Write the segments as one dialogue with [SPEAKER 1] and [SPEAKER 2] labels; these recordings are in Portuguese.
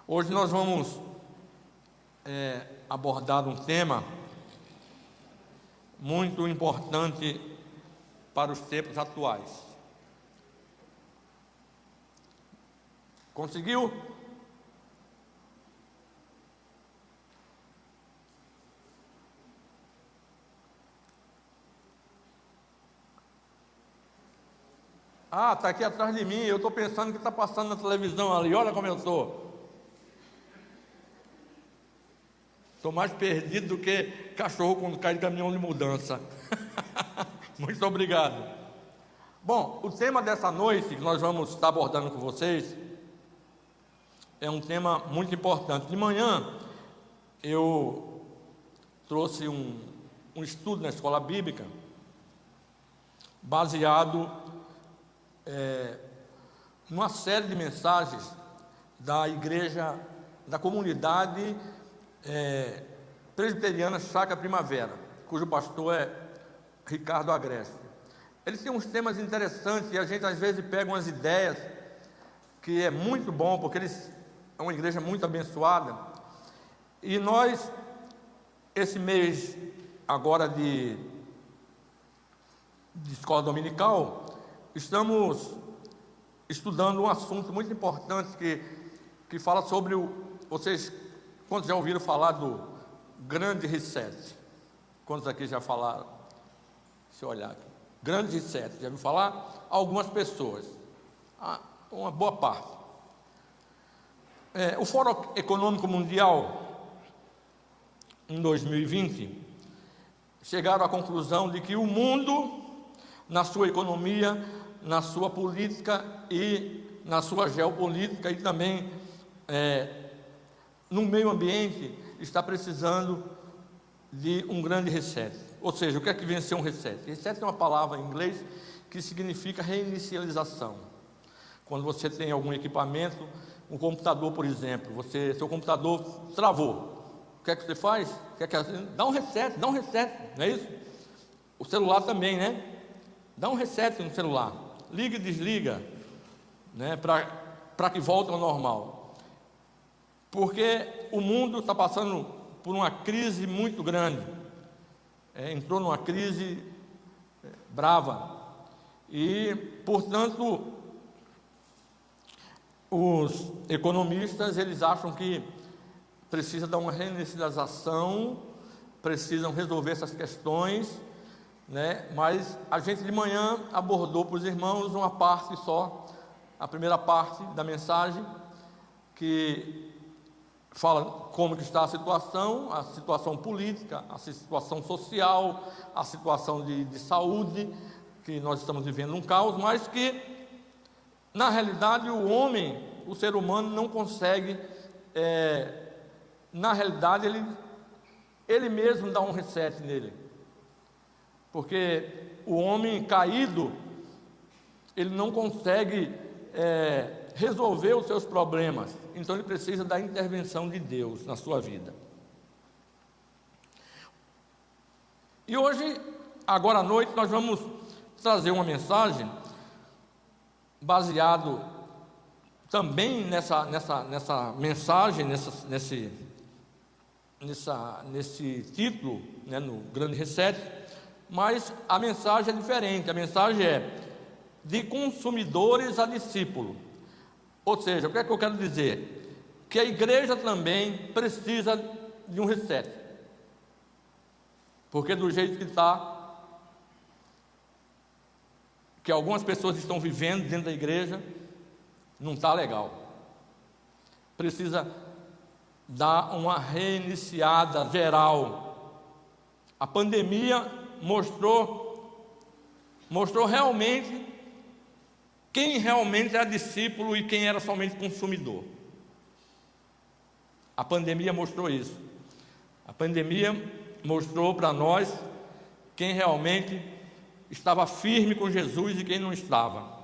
[SPEAKER 1] Hoje nós vamos abordar um tema muito importante para os tempos atuais. Conseguiu? Ah, está aqui atrás de mim, eu estou pensando que está passando na televisão ali, olha como eu estou. Estou mais perdido do que cachorro quando cai de caminhão de mudança. Muito obrigado. Bom, o tema dessa noite que nós vamos estar abordando com vocês é um tema muito importante. De manhã eu trouxe um estudo na escola bíblica baseado numa série de mensagens da igreja, da comunidade presbiteriana Chácara Primavera, cujo pastor é Ricardo Agreste. Eles têm uns temas interessantes e a gente às vezes pega umas ideias que é muito bom, porque eles é uma igreja muito abençoada. E nós, esse mês agora de escola dominical, estamos estudando um assunto muito importante que fala sobre vocês, quantos já ouviram falar do Grande Reset? Quantos aqui já falaram? Deixa eu olhar aqui. Grande Reset, já ouviu falar? Algumas pessoas, uma boa parte. O Fórum Econômico Mundial, em 2020, chegaram à conclusão de que o mundo, na sua economia, na sua política e na sua geopolítica e também no meio ambiente, está precisando de um grande reset. Ou seja, o que é que vem ser um reset? Reset é uma palavra em inglês que significa reinicialização. Quando você tem algum equipamento, um computador, por exemplo, seu computador travou. O que é que você faz? Dá um reset, não é isso? O celular também, né? Dá um reset no celular, liga e desliga, né, para que volte ao normal. Porque o mundo está passando por uma crise muito grande, entrou numa crise brava, e, portanto, os economistas, eles acham que precisa dar uma reinicialização, precisam resolver essas questões, né? Mas a gente de manhã abordou para os irmãos uma parte só, a primeira parte da mensagem, que fala como que está a situação política, a situação social, a situação de saúde, que nós estamos vivendo um caos, mas que, na realidade, o homem, o ser humano não consegue, na realidade, ele mesmo dá um reset nele. Porque o homem caído, ele não consegue resolver os seus problemas, então ele precisa da intervenção de Deus na sua vida. E hoje, agora à noite, nós vamos trazer uma mensagem baseado também nessa mensagem, nesse título, né, no Grande Reset. Mas a mensagem é diferente, a mensagem é de consumidores a discípulo. Ou seja, o que é que eu quero dizer? Que a igreja também precisa de um reset. Porque do jeito que está, que algumas pessoas estão vivendo dentro da igreja, não está legal. Precisa dar uma reiniciada geral. A pandemia mostrou realmente quem realmente era discípulo e quem era somente consumidor. A pandemia mostrou isso. A pandemia mostrou para nós quem realmente estava firme com Jesus e quem não estava.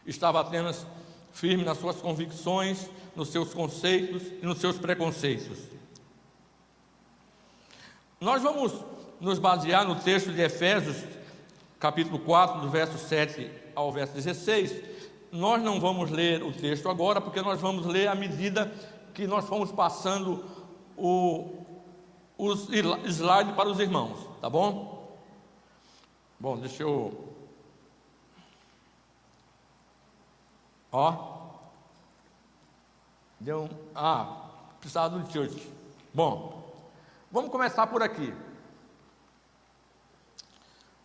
[SPEAKER 1] Estava apenas firme nas suas convicções, nos seus conceitos e nos seus preconceitos. Nós vamos nos basear no texto de Efésios, capítulo 4, do verso 7 ao verso 16, nós não vamos ler o texto agora, porque nós vamos ler à medida que nós fomos passando os slides para os irmãos, tá bom? Bom, deixa eu... precisava do church. Bom, vamos começar por aqui.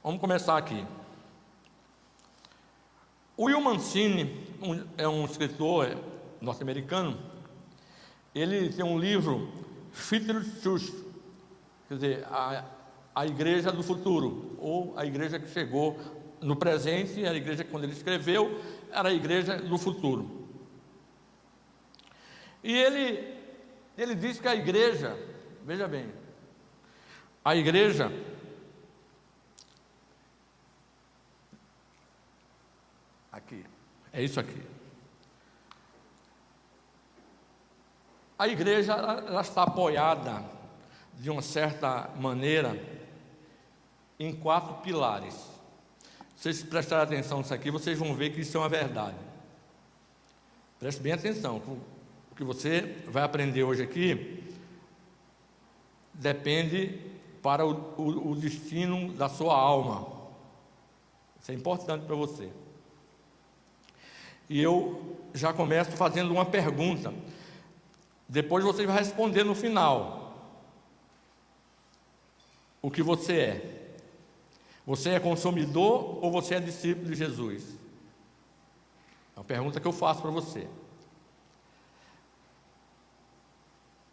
[SPEAKER 1] Vamos começar aqui. O Will Mancini é um escritor norte-americano. Ele tem um livro, Future Church, quer dizer, a igreja do futuro, ou a igreja que chegou no presente. A igreja que, quando ele escreveu, era a igreja do futuro. E ele diz que a igreja, veja bem, a igreja aqui, é isso aqui. A igreja, ela está apoiada, de uma certa maneira, em 4 pilares. Se vocês prestarem atenção nisso aqui, vocês vão ver que isso é uma verdade. Preste bem atenção. O que você vai aprender hoje aqui depende para o destino da sua alma. Isso é importante para você. E eu já começo fazendo uma pergunta. Depois você vai responder no final. O que você é? Você é consumidor ou você é discípulo de Jesus? É uma pergunta que eu faço para você.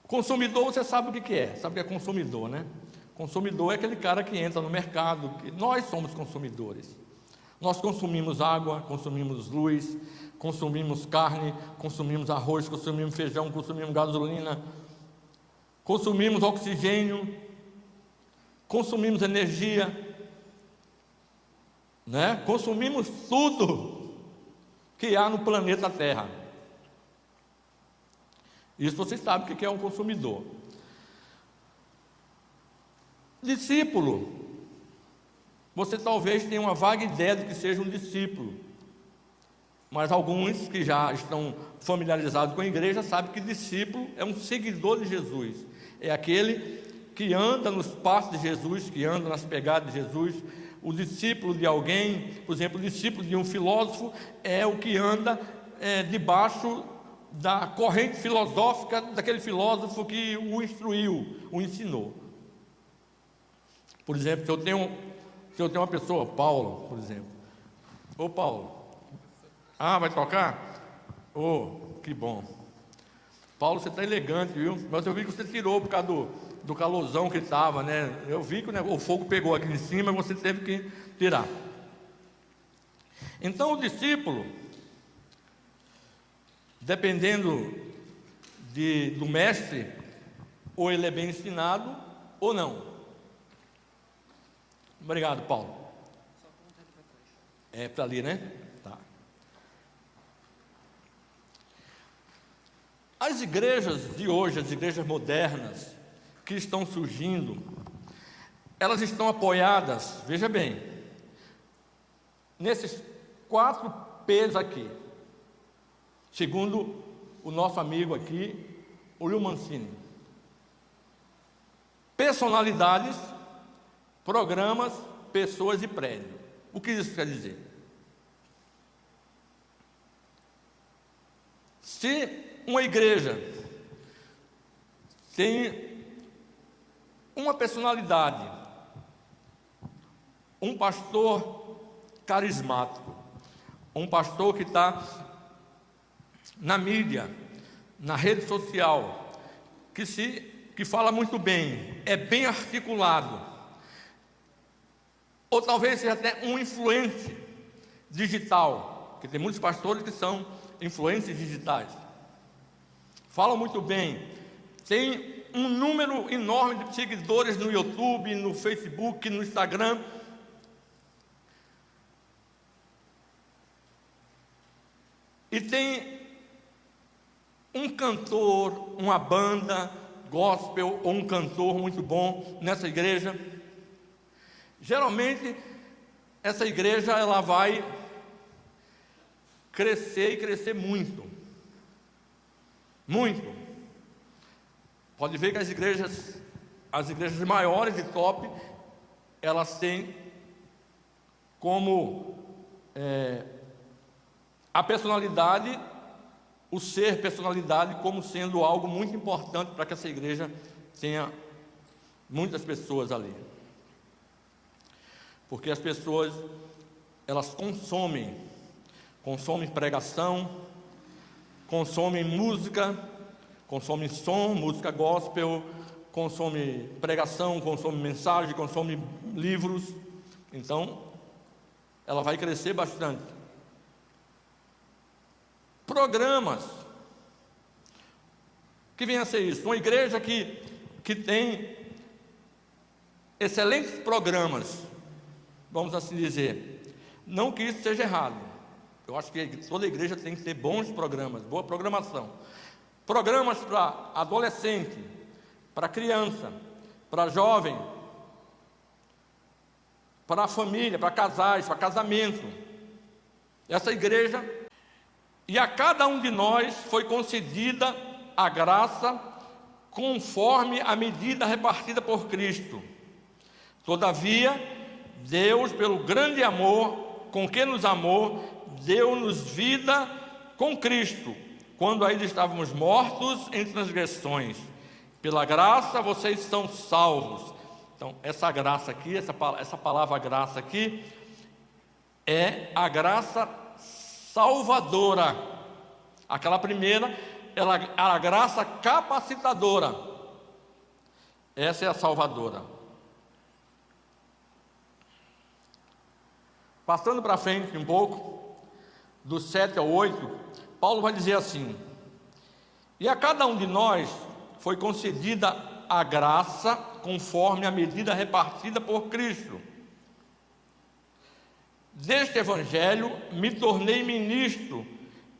[SPEAKER 1] Consumidor, você sabe o que é? Sabe o que é consumidor, né? Consumidor é aquele cara que entra no mercado. Nós somos consumidores. Nós consumimos água, consumimos luz, consumimos carne, consumimos arroz, consumimos feijão, consumimos gasolina, consumimos oxigênio, consumimos energia, né? Consumimos tudo que há no planeta Terra. Isso você sabe o que é um consumidor. Discípulo, você talvez tenha uma vaga ideia do que seja um discípulo, mas alguns que já estão familiarizados com a igreja sabem que discípulo é um seguidor de Jesus, é aquele que anda nos passos de Jesus, que anda nas pegadas de Jesus. O discípulo de alguém, por exemplo, o discípulo de um filósofo é o que anda debaixo da corrente filosófica daquele filósofo que o instruiu, o ensinou. Por exemplo, se eu tenho uma pessoa, Paulo, por exemplo. Ô Paulo, vai tocar? Que bom. Paulo, você está elegante, viu? Mas eu vi que você tirou por causa do calorzão que estava, né? Eu vi que o fogo pegou aqui em cima e você teve que tirar. Então o discípulo, dependendo do mestre, ou ele é bem ensinado ou não. Obrigado, Paulo. É para ali, né? Tá. As igrejas de hoje, as igrejas modernas que estão surgindo, elas estão apoiadas, veja bem, nesses 4 P's aqui, segundo o nosso amigo aqui, o Will Mancini: personalidades, programas, pessoas e prédio. O que isso quer dizer? Se uma igreja tem uma personalidade, um pastor carismático, um pastor que está na mídia, na rede social, que fala muito bem, é bem articulado, ou talvez seja até um influente digital, porque tem muitos pastores que são influentes digitais, falam muito bem, tem um número enorme de seguidores no YouTube, no Facebook, no Instagram. E tem um cantor, uma banda gospel ou um cantor muito bom nessa igreja. Geralmente essa igreja ela vai crescer e crescer muito. Muito. Pode ver que as igrejas maiores e top, elas têm como a personalidade, o ser personalidade como sendo algo muito importante para que essa igreja tenha muitas pessoas ali. Porque as pessoas, elas consomem pregação, consomem música, consomem som, música gospel, consomem pregação, consomem mensagem, consomem livros. Então, ela vai crescer bastante. Programas. Que vem a ser isso? Uma igreja que tem excelentes programas, vamos assim dizer. Não que isso seja errado. Eu acho que toda igreja tem que ter bons programas, boa programação. Programas para adolescente, para criança, para jovem, para a família, para casais, para casamento. Essa igreja, e a cada um de nós foi concedida a graça conforme a medida repartida por Cristo. Todavia, Deus, pelo grande amor com que nos amou, deu-nos vida com Cristo, quando ainda estávamos mortos em transgressões. Pela graça vocês são salvos. Então, essa graça aqui, essa palavra graça aqui, é a graça salvadora. Aquela primeira, ela é a graça capacitadora. Essa é a salvadora. Passando para frente um pouco, do 7 ao 8, Paulo vai dizer assim: e a cada um de nós foi concedida a graça conforme a medida repartida por Cristo. Deste evangelho me tornei ministro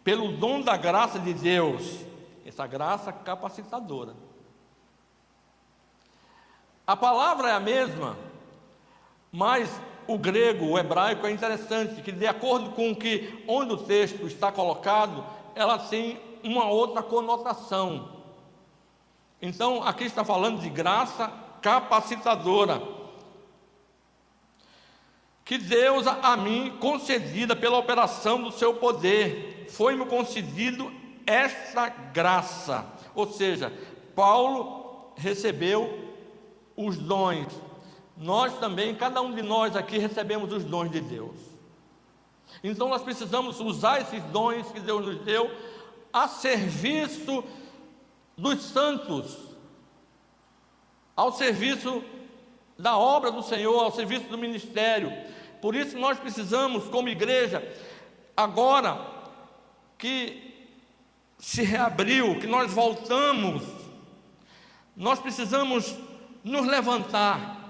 [SPEAKER 1] pelo dom da graça de Deus, essa graça capacitadora. A palavra é a mesma, mas o grego, o hebraico é interessante, que de acordo com onde o texto está colocado, ela tem uma outra conotação. Então, aqui está falando de graça capacitadora, que Deus a mim concedida pela operação do seu poder, foi-me concedido esta graça. Ou seja, Paulo recebeu os dons. Nós também, cada um de nós aqui recebemos os dons de Deus. Então nós precisamos usar esses dons que Deus nos deu a serviço dos santos, ao serviço da obra do Senhor, ao serviço do ministério. Por isso nós precisamos, como igreja, agora que se reabriu, que nós voltamos, nós precisamos nos levantar,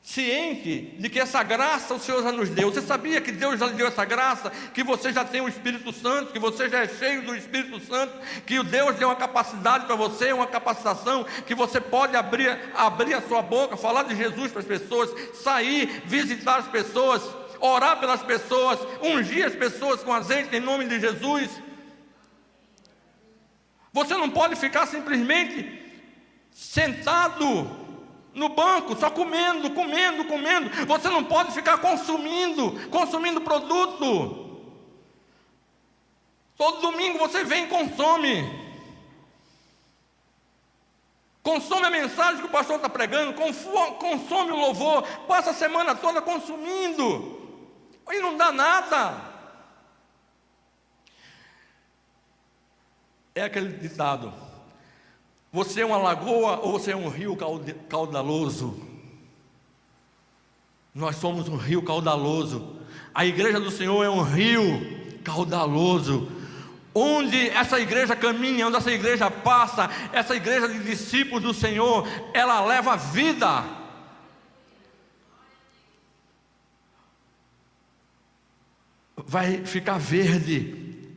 [SPEAKER 1] ciente de que essa graça o Senhor já nos deu. Você sabia que Deus já lhe deu essa graça? Que você já tem o Espírito Santo, que você já é cheio do Espírito Santo, que o Deus deu uma capacidade para você, uma capacitação, que você pode abrir a sua boca, falar de Jesus para as pessoas, sair, visitar as pessoas, orar pelas pessoas, ungir as pessoas com azeite em nome de Jesus. Você não pode ficar simplesmente sentado no banco, só comendo. Você não pode ficar consumindo produto. Todo domingo você vem e consome a mensagem que o pastor está pregando, consome o louvor, passa a semana toda consumindo, e não dá nada. É aquele ditado: você é uma lagoa ou você é um rio caudaloso? Nós somos um rio caudaloso. A igreja do Senhor é um rio caudaloso. Onde essa igreja caminha, onde essa igreja passa, essa igreja de discípulos do Senhor, ela leva vida. Vai ficar verde,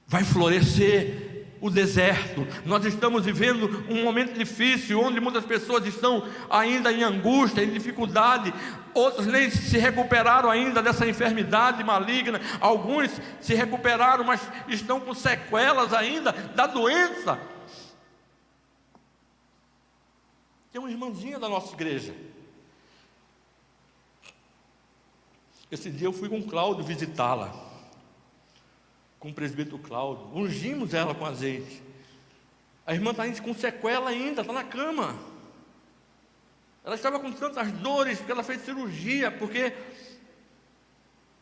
[SPEAKER 1] vai florescer, o deserto. Nós estamos vivendo um momento difícil, onde muitas pessoas estão ainda em angústia, em dificuldade. Outros nem se recuperaram ainda dessa enfermidade maligna. Alguns se recuperaram, mas estão com sequelas ainda da doença. Tem uma irmãzinha da nossa igreja. Esse dia eu fui com o Cláudio visitá-la, com o presbítero Cláudio. Ungimos ela com azeite. A irmã está com sequela ainda, está na cama. Ela estava com tantas dores, porque ela fez cirurgia, porque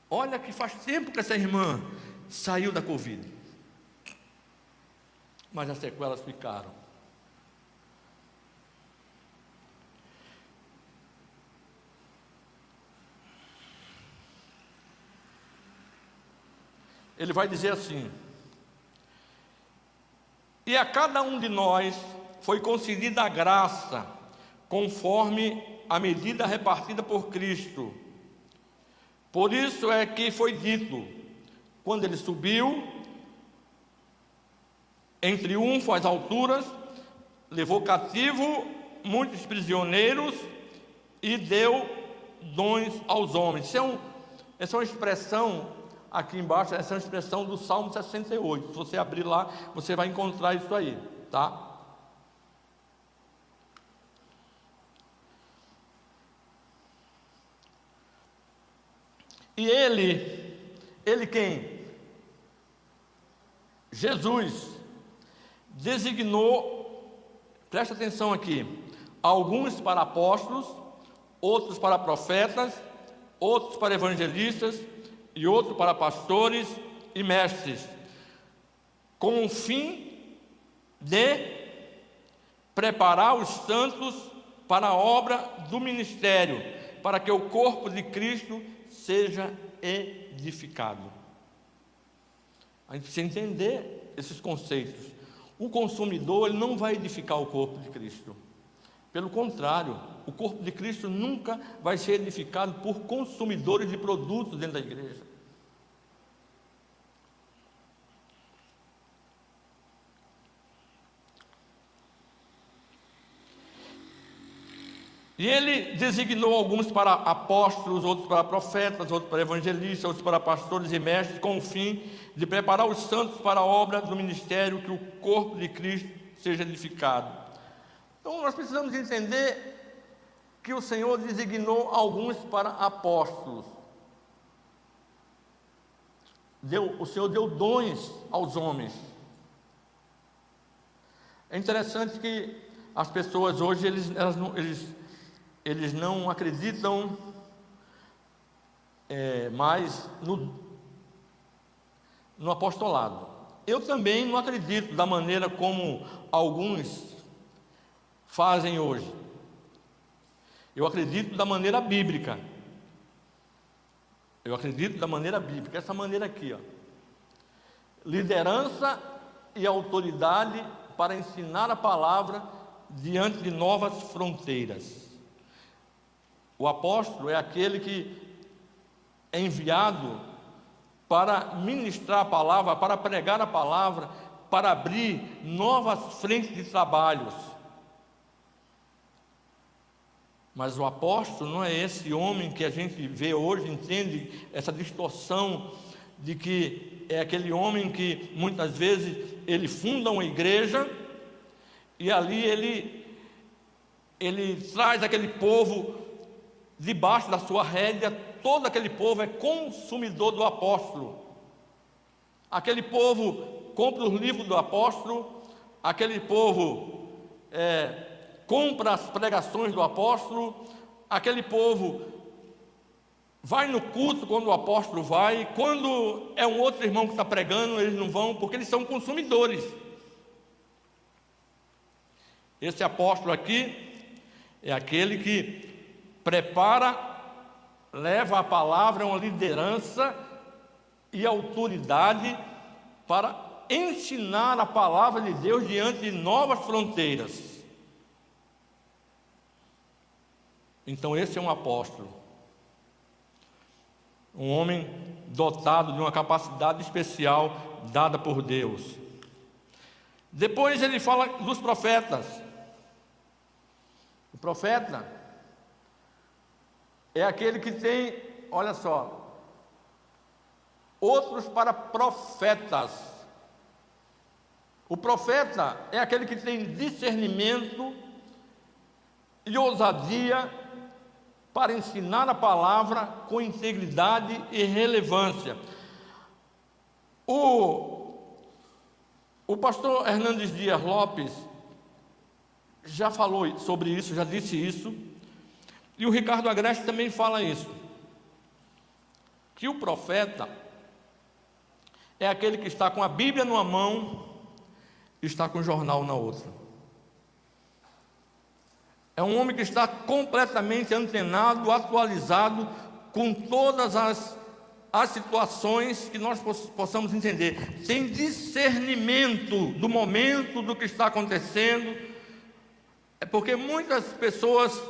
[SPEAKER 1] olha que faz tempo que essa irmã saiu da Covid, mas as sequelas ficaram. Ele vai dizer assim: e a cada um de nós foi concedida a graça, conforme a medida repartida por Cristo. Por isso é que foi dito, quando ele subiu em triunfo às alturas, levou cativo muitos prisioneiros e deu dons aos homens. Essa é uma expressão. Aqui embaixo, essa é uma expressão do Salmo 68. Se você abrir lá, você vai encontrar isso aí, tá? E ele quem? Jesus designou, presta atenção aqui, alguns para apóstolos, outros para profetas, outros para evangelistas, e outro para pastores e mestres, com o fim de preparar os santos para a obra do ministério, para que o corpo de Cristo seja edificado. A gente precisa entender esses conceitos. O consumidor, ele não vai edificar o corpo de Cristo. Pelo contrário, o corpo de Cristo nunca vai ser edificado por consumidores de produtos dentro da igreja. E ele designou alguns para apóstolos, outros para profetas, outros para evangelistas, outros para pastores e mestres, com o fim de preparar os santos para a obra do ministério, que o corpo de Cristo seja edificado. Então nós precisamos entender que o Senhor designou alguns para apóstolos. O Senhor deu dons aos homens. É interessante que as pessoas hoje, eles não acreditam mais no apostolado. Eu também não acredito da maneira como alguns fazem hoje. Eu acredito da maneira bíblica. Essa maneira aqui, ó. Liderança e autoridade para ensinar a palavra diante de novas fronteiras. O apóstolo é aquele que é enviado para ministrar a palavra, para pregar a palavra, para abrir novas frentes de trabalhos. Mas o apóstolo não é esse homem que a gente vê hoje, entende essa distorção de que é aquele homem que muitas vezes ele funda uma igreja e ali ele traz aquele povo debaixo da sua rédea. Todo aquele povo é consumidor do apóstolo. Aquele povo compra os livros do apóstolo, aquele povo compra as pregações do apóstolo, aquele povo vai no culto quando o apóstolo vai, quando é um outro irmão que está pregando, eles não vão, porque eles são consumidores. Esse apóstolo aqui é aquele que prepara, leva a palavra, uma liderança e autoridade para ensinar a palavra de Deus diante de novas fronteiras. Então esse é um apóstolo, um homem dotado de uma capacidade especial dada por Deus. Depois ele fala dos profetas. O profeta é aquele que tem, olha só, outros para profetas. O profeta é aquele que tem discernimento e ousadia para ensinar a palavra com integridade e relevância. O pastor Hernandes Dias Lopes já falou sobre isso, já disse isso, e o Ricardo Agreste também fala isso, que o profeta é aquele que está com a Bíblia numa mão e está com o jornal na outra. É um homem que está completamente antenado, atualizado com todas as situações que nós possamos entender. Tem discernimento do momento, do que está acontecendo. É porque muitas pessoas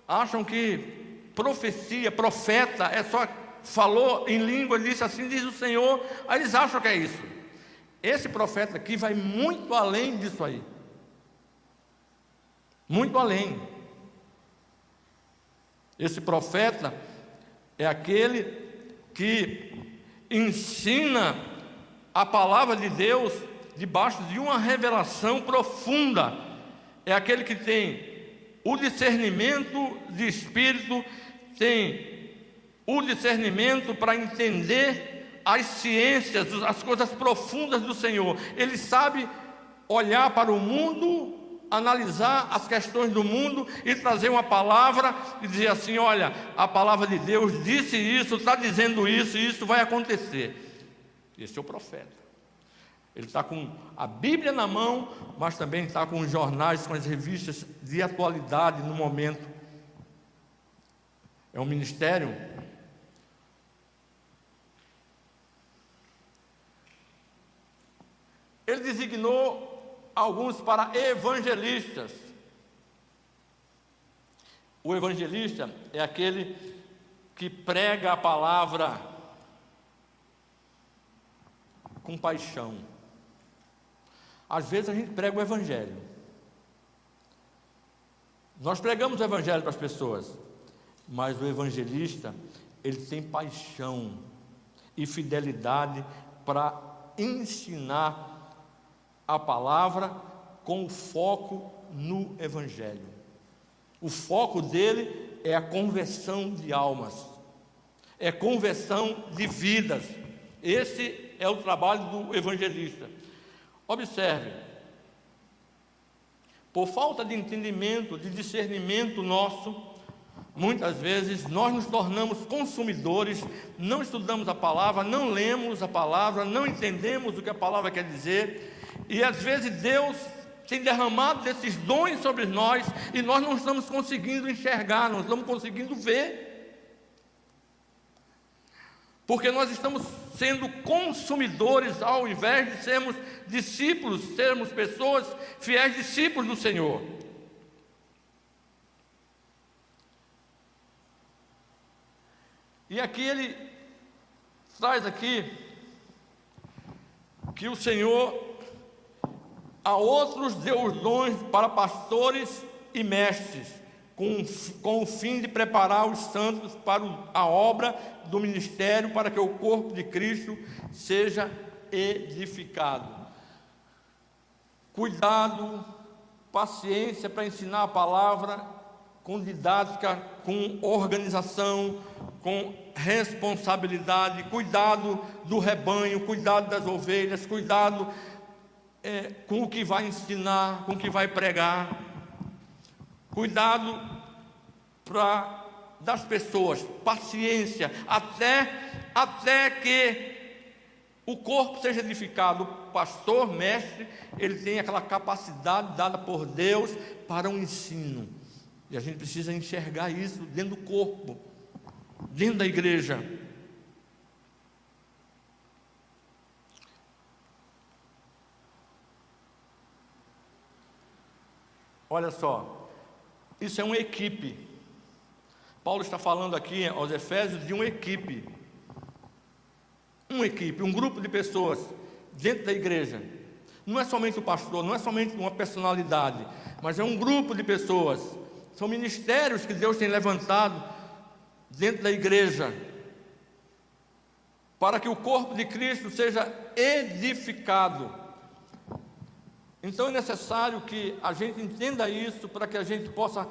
[SPEAKER 1] acham que profecia, profeta, é só falou em língua, disse assim, diz o Senhor, aí eles acham que é isso. Esse profeta aqui vai muito além disso aí. Muito além. Esse profeta é aquele que ensina a palavra de Deus debaixo de uma revelação profunda. É aquele que tem o discernimento de espírito, tem o discernimento para entender as ciências, as coisas profundas do Senhor. Ele sabe olhar para o mundo, analisar as questões do mundo e trazer uma palavra e dizer assim: olha, a palavra de Deus disse isso, está dizendo isso e isso vai acontecer. Esse é o profeta. Ele está com a Bíblia na mão, mas também está com os jornais, com as revistas de atualidade no momento. É um ministério ele designou alguns para evangelistas. O evangelista é aquele que prega a palavra com paixão. Às vezes a gente prega o evangelho. Nós pregamos o evangelho para as pessoas, mas o evangelista, ele tem paixão e fidelidade para ensinar a palavra com foco no evangelho. O foco dele é a conversão de almas, é conversão de vidas. Esse é o trabalho do evangelista. Observe, por falta de entendimento, de discernimento nosso, muitas vezes nós nos tornamos consumidores, não estudamos a palavra, não lemos a palavra, não entendemos o que a palavra quer dizer, e às vezes Deus tem derramado esses dons sobre nós e nós não estamos conseguindo enxergar, não estamos conseguindo ver, porque nós estamos sendo consumidores ao invés de sermos discípulos, sermos pessoas fiéis discípulos do Senhor. E aqui ele traz aqui que o Senhor a outros deu os dons para pastores e mestres, com o fim de preparar os santos para a obra do ministério, para que o corpo de Cristo seja edificado. Cuidado, paciência para ensinar a palavra com didática, com organização, com responsabilidade, cuidado do rebanho, cuidado das ovelhas, cuidado com o que vai ensinar, com o que vai pregar, cuidado das pessoas, paciência, até que o corpo seja edificado. O pastor, mestre, ele tem aquela capacidade dada por Deus para um ensino, e a gente precisa enxergar isso dentro do corpo, dentro da igreja. Olha só, isso é uma equipe. Paulo está falando aqui aos Efésios de uma equipe. Uma equipe, um grupo de pessoas dentro da igreja. não é somente o pastor, não é somente uma personalidade, mas é um grupo de pessoas. São ministérios que Deus tem levantado dentro da igreja, para que o corpo de Cristo seja edificado. Então é necessário que a gente entenda isso, para que a gente possa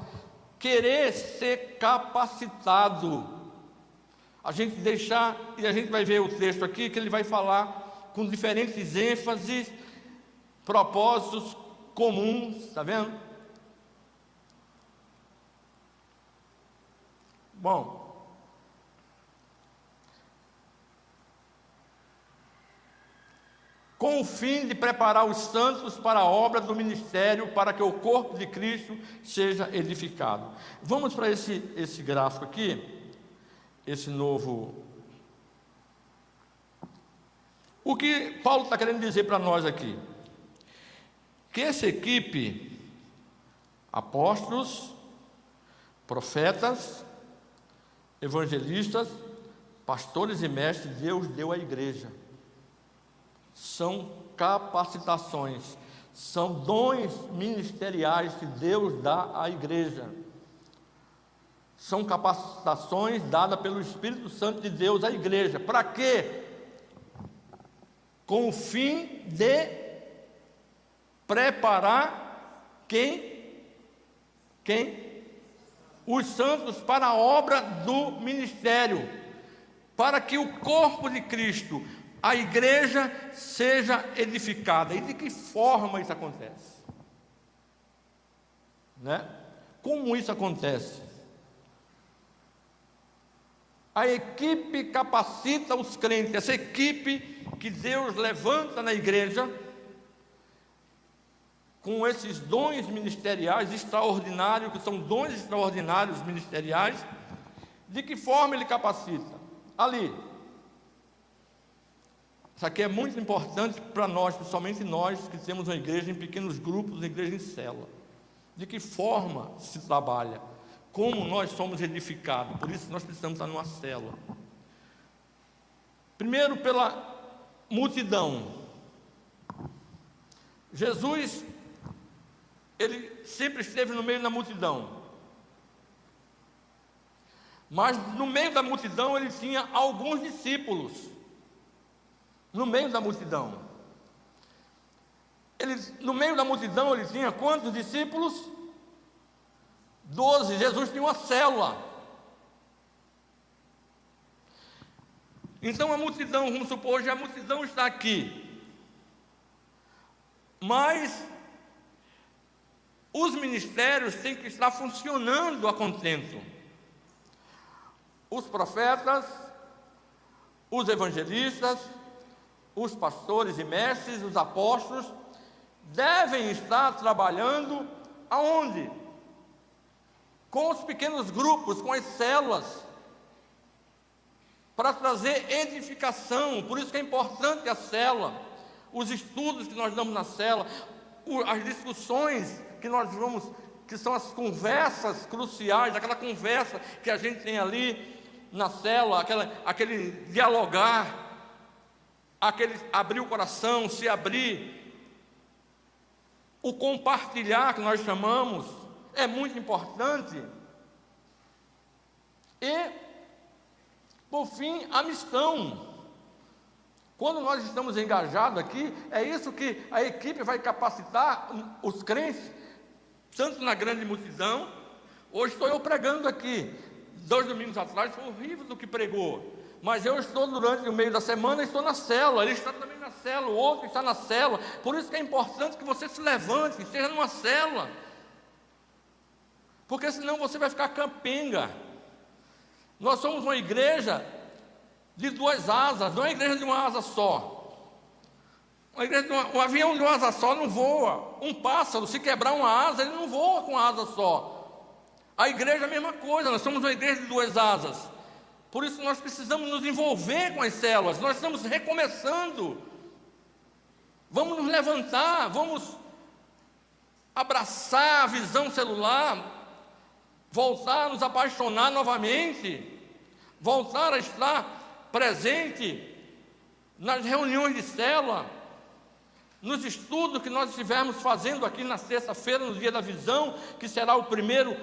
[SPEAKER 1] querer ser capacitado. A gente deixar, e a gente vai ver o texto aqui, que ele vai falar com diferentes ênfases, propósitos comuns, está vendo? Bom, com o fim de preparar os santos para a obra do ministério, para que o corpo de Cristo seja edificado. Vamos para esse gráfico aqui, esse novo. O que Paulo está querendo dizer para nós aqui? Que essa equipe, apóstolos, profetas, evangelistas, pastores e mestres, Deus deu à igreja. São capacitações, são dons ministeriais que Deus dá à igreja. São capacitações dadas pelo Espírito Santo de Deus à igreja. Para quê? Com o fim de preparar quem? Os santos para a obra do ministério, para que o corpo de Cristo, a igreja, seja edificada. E de que forma isso acontece? Né? Como isso acontece? A equipe capacita os crentes, essa equipe que Deus levanta na igreja, com esses dons ministeriais extraordinários, que são dons extraordinários ministeriais. De que forma ele capacita? Ali. Isso aqui é muito importante para nós, principalmente nós que temos uma igreja em pequenos grupos, uma igreja em célula. De que forma se trabalha? Como nós somos edificados? Por isso nós precisamos estar numa célula. Primeiro, pela multidão. Jesus, ele sempre esteve no meio da multidão. Mas no meio da multidão ele tinha alguns discípulos. No meio da multidão. No meio da multidão ele tinha quantos discípulos? 12. Jesus tinha uma célula. Então a multidão, vamos supor, hoje a multidão está aqui. Mas os ministérios têm que estar funcionando a contento. Os profetas, os evangelistas, os pastores e mestres, os apóstolos, devem estar trabalhando aonde? Com os pequenos grupos, com as células, para trazer edificação. Por isso que é importante a célula, os estudos que nós damos na célula, as discussões que nós vamos, que são as conversas cruciais, aquela conversa que a gente tem ali na célula, aquele dialogar, aquele abrir o coração, se abrir, o compartilhar que nós chamamos, é muito importante. E, por fim, a missão. Quando nós estamos engajados aqui, é isso que a equipe vai capacitar os crentes, tanto na grande multidão. Hoje estou eu pregando aqui. 2 domingos atrás foi horrível do que pregou. Mas eu estou durante o meio da semana, estou na célula, ele está também na célula, o outro está na célula. Por isso que é importante que você se levante, esteja numa célula. Porque senão você vai ficar capenga. Nós somos uma igreja de 2 asas, não é uma igreja de uma asa só. Um avião de uma asa só não voa. Um pássaro, se quebrar uma asa, ele não voa com a asa só. A igreja é a mesma coisa, nós somos uma igreja de 2 asas. Por isso nós precisamos nos envolver com as células. Nós estamos recomeçando. Vamos nos levantar, vamos abraçar a visão celular, voltar a nos apaixonar novamente, voltar a estar presente nas reuniões de célula, nos estudos que nós estivermos fazendo aqui na sexta-feira, no dia da visão, que será primeira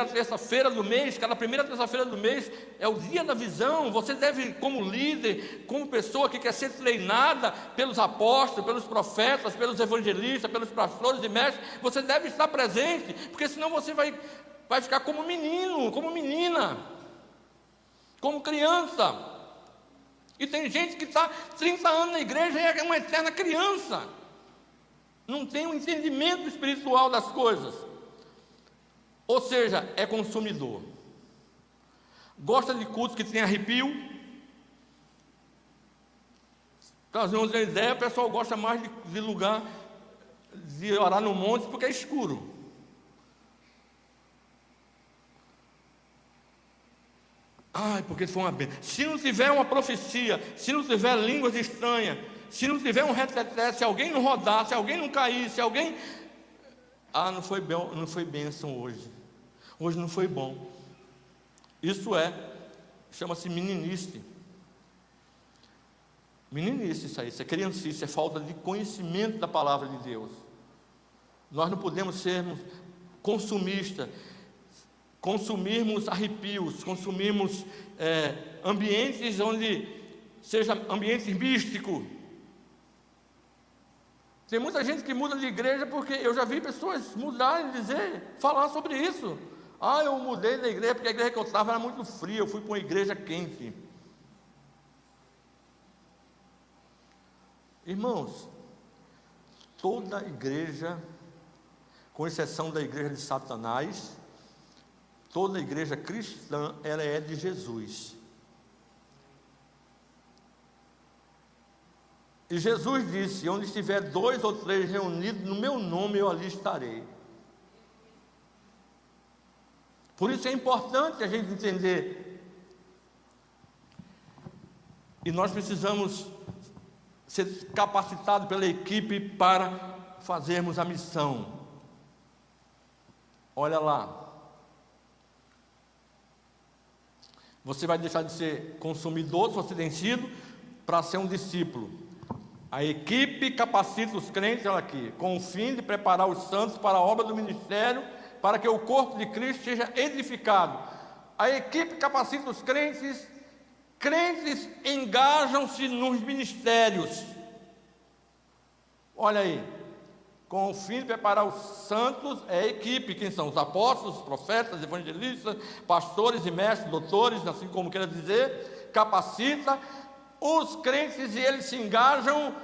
[SPEAKER 1] terça-feira do mês, cada primeira terça-feira do mês é o dia da visão. Você deve, como líder, como pessoa que quer ser treinada pelos apóstolos, pelos profetas, pelos evangelistas, pelos pastores e mestres, você deve estar presente, porque senão você vai ficar como menino, como menina, como criança. E tem gente que está 30 anos na igreja e é uma eterna criança, não tem um entendimento espiritual das coisas, ou seja, é consumidor. Gosta de cultos que tem arrepio? Para não ter ideia, o pessoal gosta mais de lugar, de orar no monte, porque é escuro. Ai, porque foi uma bênção. Se não tiver uma profecia, se não tiver línguas estranhas, se não tiver um reteté, se alguém não rodar, se alguém não cair, se alguém... não foi bênção hoje. Hoje não foi bom. Isso chama-se meninice. Meninice isso aí, isso é criancice, é falta de conhecimento da palavra de Deus. Nós não podemos sermos consumistas, consumirmos arrepios, consumirmos ambientes onde seja ambiente místico. Tem muita gente que muda de igreja porque eu já vi pessoas mudarem, falar sobre isso. Eu mudei da igreja porque a igreja que eu estava era muito fria, eu fui para uma igreja quente. Irmãos, toda igreja, com exceção da igreja de Satanás, toda igreja cristã, ela é de Jesus. E Jesus disse: onde estiver 2 ou 3 reunidos no meu nome, eu ali estarei. Por isso é importante a gente entender. E nós precisamos ser capacitados pela equipe para fazermos a missão. Olha lá. Você vai deixar de ser consumidor, se você tem sido, para ser um discípulo. A equipe capacita os crentes, olha aqui, com o fim de preparar os santos para a obra do ministério, para que o corpo de Cristo seja edificado. A equipe capacita os crentes engajam-se nos ministérios. Olha aí, com o fim de preparar os santos, é a equipe, quem são? Os apóstolos, os profetas, evangelistas, pastores e mestres, doutores, assim como queira dizer, capacita os crentes e eles se engajam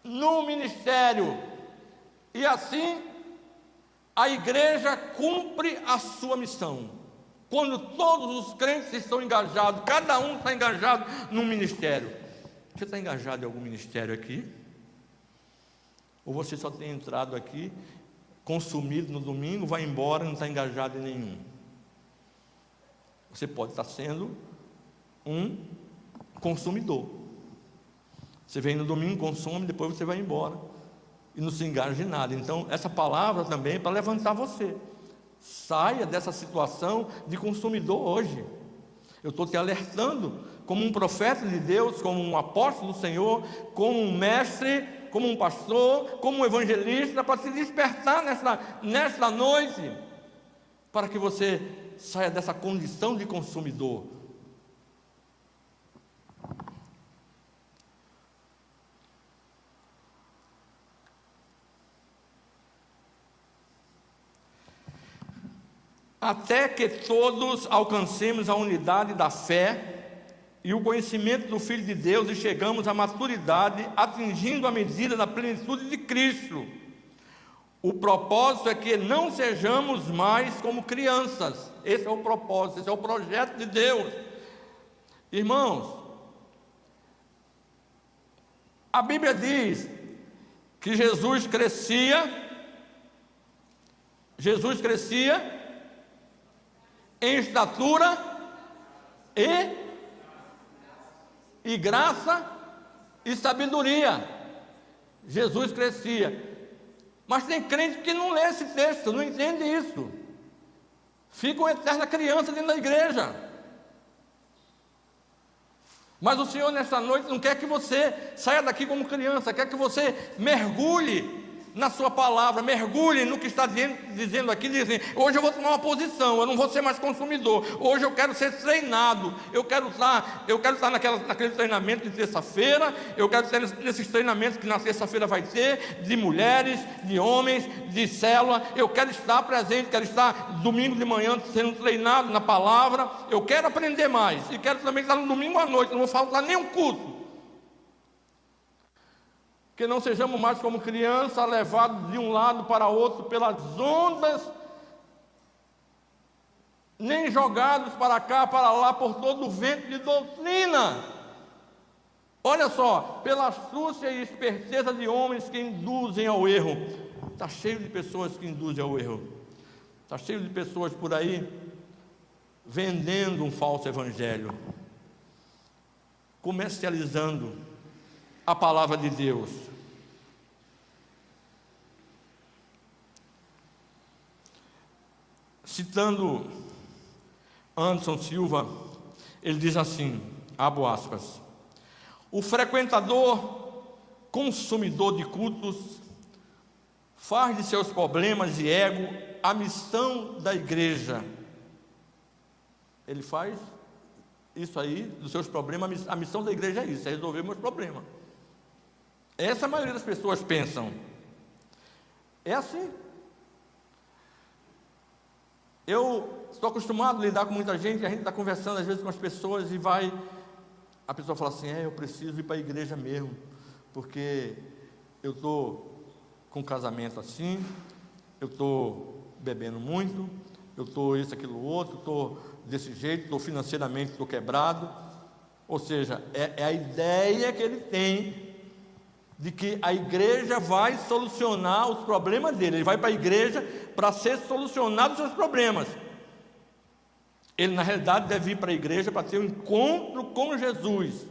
[SPEAKER 1] no ministério, e assim a igreja cumpre a sua missão. Quando todos os crentes estão engajados, cada um está engajado num ministério. Você está engajado em algum ministério aqui? Ou você só tem entrado aqui, consumido no domingo, vai embora e não está engajado em nenhum? Você pode estar sendo um consumidor. Você vem no domingo, consome, depois você vai embora e não se engaja em nada. Então, essa palavra também é para levantar você. Saia dessa situação de consumidor hoje. Eu estou te alertando como um profeta de Deus, como um apóstolo do Senhor, como um mestre, como um pastor, como um evangelista, para se despertar nesta noite, para que você saia dessa condição de consumidor. Até que todos alcancemos a unidade da fé e o conhecimento do Filho de Deus e chegamos à maturidade, atingindo a medida da plenitude de Cristo. O propósito é que não sejamos mais como crianças. Esse é o propósito, esse é o projeto de Deus. Irmãos, a Bíblia diz que Jesus crescia em estatura e graça e sabedoria. Jesus crescia. Mas tem crente que não lê esse texto, não entende isso. Fica uma eterna criança dentro da igreja. Mas o Senhor nesta noite não quer que você saia daqui como criança, quer que você mergulhe na sua palavra, mergulhe no que está dizendo aqui, dizendo: hoje eu vou tomar uma posição, eu não vou ser mais consumidor, hoje eu quero ser treinado, eu quero estar naquele treinamento de terça-feira, eu quero estar nesses treinamentos que na terça-feira vai ter, de mulheres, de homens, de célula, eu quero estar presente, quero estar domingo de manhã sendo treinado na palavra, eu quero aprender mais, e quero também estar no domingo à noite, não vou faltar nenhum culto. Que não sejamos mais como criança, levados de um lado para outro pelas ondas, nem jogados para cá, para lá, por todo o vento de doutrina. Olha só, pela astúcia e esperteza de homens que induzem ao erro. Está cheio de pessoas que induzem ao erro. Está cheio de pessoas por aí vendendo um falso evangelho, comercializando a palavra de Deus. Citando Anderson Silva, ele diz assim, abro aspas: o frequentador, consumidor de cultos, faz de seus problemas e ego a missão da igreja. Ele faz isso aí, dos seus problemas, a missão da igreja é isso, é resolver meus problemas. Essa a maioria das pessoas pensam. É assim. Eu estou acostumado a lidar com muita gente, a gente está conversando às vezes com as pessoas e a pessoa fala assim: eu preciso ir para a igreja mesmo, porque eu estou com um casamento assim, eu estou bebendo muito, eu estou isso, aquilo, outro, estou desse jeito, estou financeiramente, estou quebrado. Ou seja, é a ideia que ele tem de que a igreja vai solucionar os problemas dele. Ele vai para a igreja para ser solucionado os seus problemas. Ele, na realidade, deve ir para a igreja para ter um encontro com Jesus,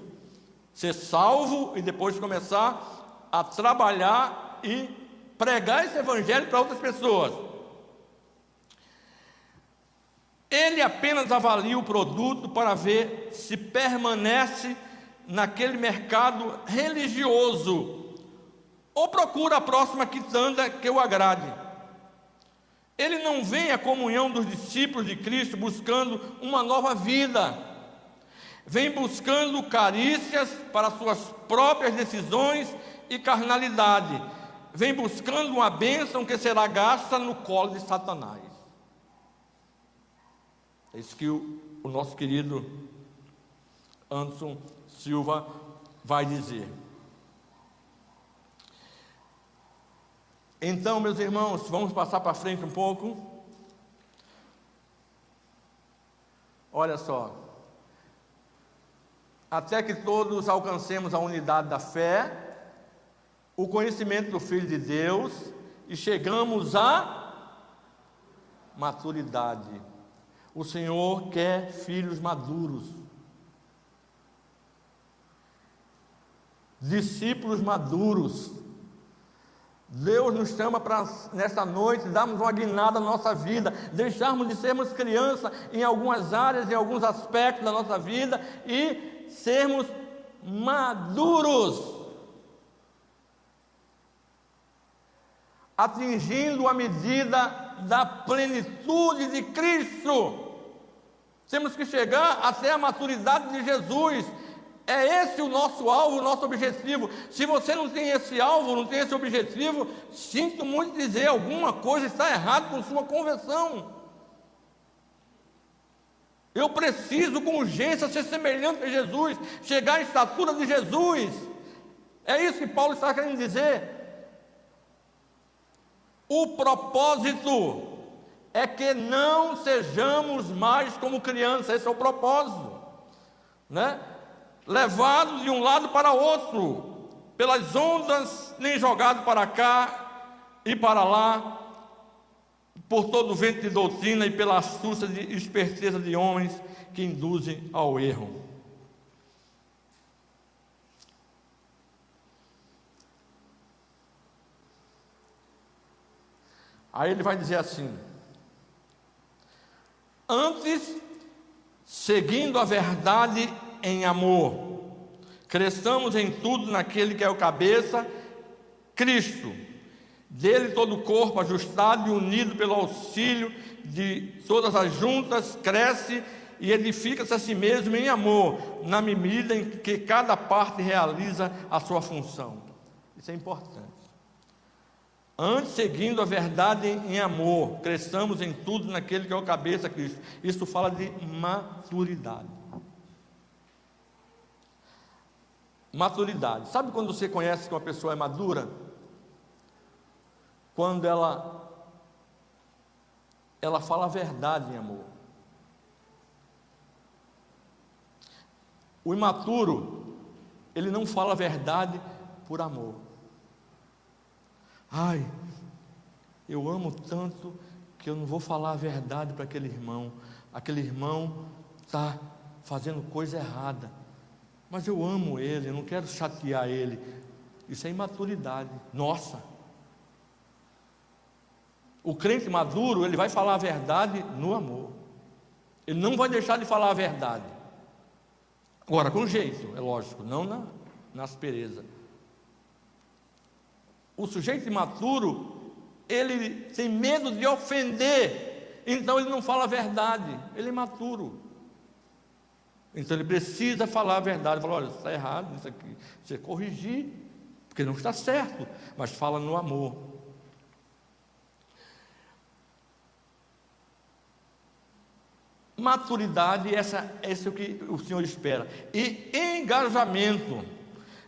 [SPEAKER 1] ser salvo e depois começar a trabalhar e pregar esse evangelho para outras pessoas. Ele apenas avalia o produto para ver se permanece naquele mercado religioso, ou procura a próxima quitanda que o agrade. Ele não vem à comunhão dos discípulos de Cristo buscando uma nova vida, vem buscando carícias para suas próprias decisões e carnalidade, vem buscando uma bênção que será gasta no colo de Satanás. É isso que o nosso querido Anderson Silva vai dizer. Então, meus irmãos, vamos passar para frente um pouco. Olha só. Até que todos alcancemos a unidade da fé, o conhecimento do Filho de Deus e chegamos à maturidade. O Senhor quer filhos maduros, discípulos maduros. Deus nos chama para, nesta noite, darmos uma guinada na nossa vida, deixarmos de sermos criança em algumas áreas, em alguns aspectos da nossa vida e sermos maduros, atingindo a medida da plenitude de Cristo. Temos que chegar até a maturidade de Jesus. É esse o nosso alvo, o nosso objetivo. Se você não tem esse alvo, não tem esse objetivo, sinto muito dizer, alguma coisa está errada com sua conversão. Eu preciso com urgência ser semelhante a Jesus, chegar à estatura de Jesus. É isso que Paulo está querendo dizer. O propósito é que não sejamos mais como crianças. Esse é o propósito, né? Levados de um lado para outro, pelas ondas, nem jogados para cá e para lá, por todo o vento de doutrina e pela astúcia e esperteza de homens que induzem ao erro. Aí ele vai dizer assim: antes, seguindo a verdade em amor, Cresçamos em tudo naquele que é o cabeça, Cristo. Dele todo o corpo, ajustado e unido pelo auxílio de todas as juntas, cresce e edifica-se a si mesmo em amor, na medida em que cada parte realiza a sua função. Isso é importante. Antes, seguindo a verdade em amor, cresçamos em tudo naquele que é o cabeça, Cristo. Isso fala de maturidade. Maturidade. Sabe quando você conhece que uma pessoa é madura? Quando ela fala a verdade em amor. O imaturo, ele não fala a verdade por amor. Ai, eu amo tanto que eu não vou falar a verdade para aquele irmão. Aquele irmão está fazendo coisa errada, mas eu amo ele, eu não quero chatear ele. Isso é imaturidade nossa. O crente maduro, ele vai falar a verdade no amor. Ele não vai deixar de falar a verdade. Agora, com jeito, é lógico, não na aspereza. O sujeito imaturo, ele tem medo de ofender, então ele não fala a verdade, ele é imaturo. Então ele precisa falar a verdade, falar, olha, está errado isso aqui, você corrigir, porque não está certo, mas fala no amor. Maturidade, esse é o que o Senhor espera. E engajamento.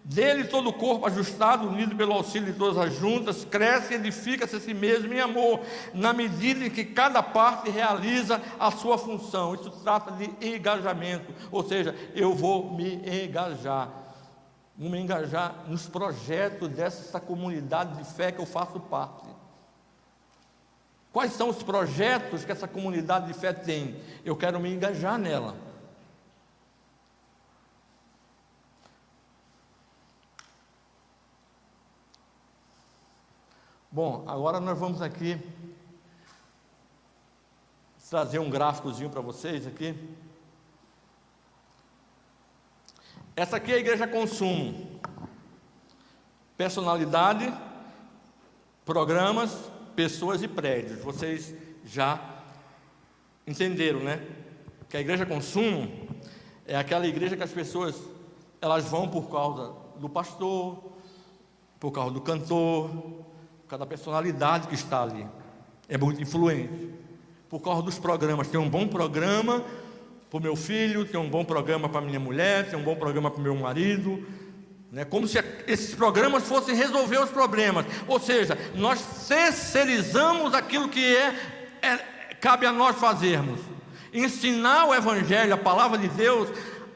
[SPEAKER 1] Dele todo o corpo ajustado, unido pelo auxílio de todas as juntas, cresce e edifica-se a si mesmo em amor, na medida em que cada parte realiza a sua função. Isso trata de engajamento, ou seja, eu vou me engajar nos projetos dessa comunidade de fé que eu faço parte. Quais são os projetos que essa comunidade de fé tem? Eu quero me engajar nela. Bom, agora nós vamos aqui trazer um gráficozinho para vocês aqui. Essa aqui é a igreja consumo. Personalidade, programas, pessoas e prédios. Vocês já entenderam, né? Que a igreja consumo é aquela igreja que as pessoas elas vão por causa do pastor, por causa do cantor, por causa da personalidade que está ali, é muito influente, por causa dos programas. Tem um bom programa para o meu filho, tem um bom programa para a minha mulher, tem um bom programa para o meu marido, né? Como se esses programas fossem resolver os problemas. Ou seja, nós terceirizamos aquilo que cabe a nós fazermos. Ensinar o Evangelho, a palavra de Deus,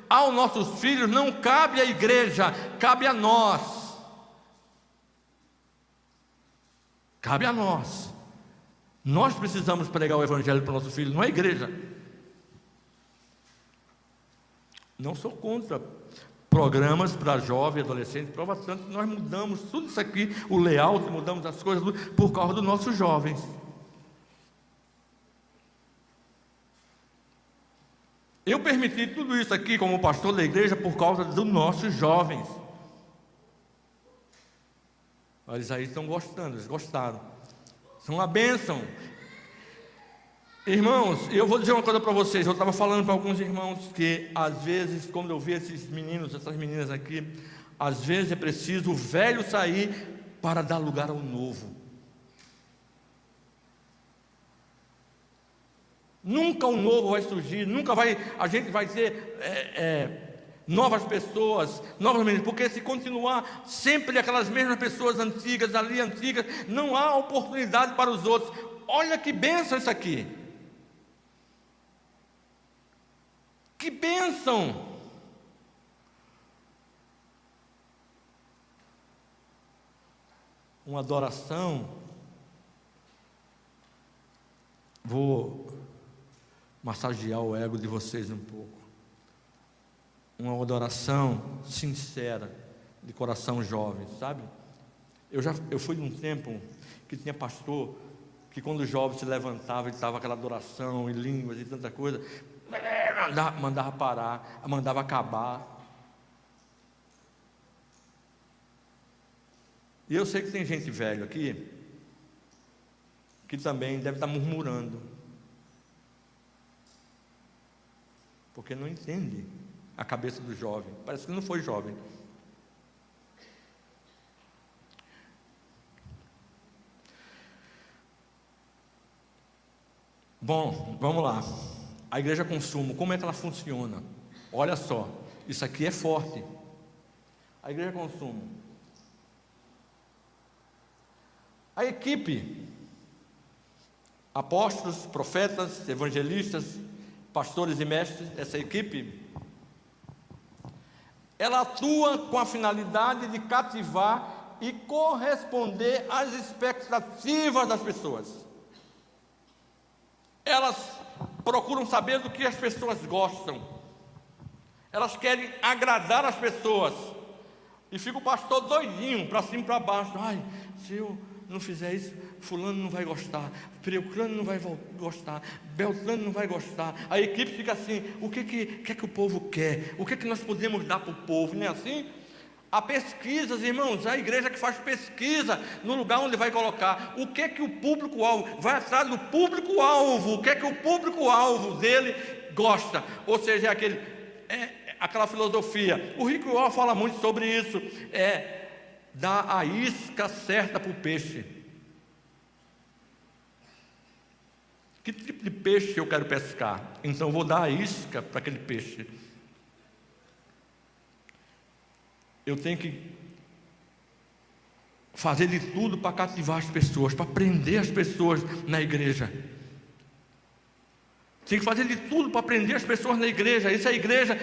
[SPEAKER 1] aos nossos filhos não cabe à igreja, cabe a nós. Cabe a nós. Nós precisamos pregar o Evangelho para o nosso filho, não é a igreja. Não sou contra programas para jovem, adolescente, prova tanto que nós mudamos tudo isso aqui, o layout, mudamos as coisas por causa dos nossos jovens. Eu permiti tudo isso aqui como pastor da igreja por causa dos nossos jovens. Eles aí estão gostando, eles gostaram. São uma bênção. Irmãos, eu vou dizer uma coisa para vocês. Eu estava falando para alguns irmãos que às vezes, quando eu vi esses meninos, essas meninas aqui, às vezes é preciso o velho sair para dar lugar ao novo. Nunca um novo vai surgir, a gente vai ter novas pessoas, novas meninas, porque se continuar sempre aquelas mesmas pessoas antigas, não há oportunidade para os outros. Olha que bênção isso aqui. Que bênção! Uma adoração. Vou massagear o ego de vocês um pouco. Uma adoração sincera, de coração jovem, sabe? Eu fui num tempo que tinha pastor que quando o jovem se levantava, ele estava aquela adoração em línguas e tanta coisa, mandava parar, mandava acabar. E eu sei que tem gente velha aqui que também deve estar murmurando, porque não entende a cabeça do jovem. Parece que não foi jovem. Bom, vamos lá. A igreja consumo, como é que ela funciona? Olha só, isso aqui é forte. A igreja consumo. A equipe, apóstolos, profetas, evangelistas, pastores e mestres, essa equipe, ela atua com a finalidade de cativar e corresponder às expectativas das pessoas. Elas procuram saber do que as pessoas gostam. Elas querem agradar as pessoas. E fica o pastor doidinho, para cima e para baixo. Ai, se eu não fizer isso, fulano não vai gostar, Preclano não vai gostar, Beltrano não vai gostar. A equipe fica assim, o que o povo quer? O que nós podemos dar para o povo? Não é assim? Há pesquisas, irmãos, a igreja que faz pesquisa no lugar onde vai colocar. O que o público-alvo, vai atrás do público-alvo, o que o público-alvo dele gosta. Ou seja, aquela filosofia. O Rick Warren fala muito sobre isso, dar a isca certa para o peixe. Que tipo de peixe eu quero pescar? Então eu vou dar a isca para aquele peixe. Eu tenho que fazer de tudo para cativar as pessoas, para prender as pessoas na igreja. Tem que fazer de tudo para prender as pessoas na igreja. Isso é a igreja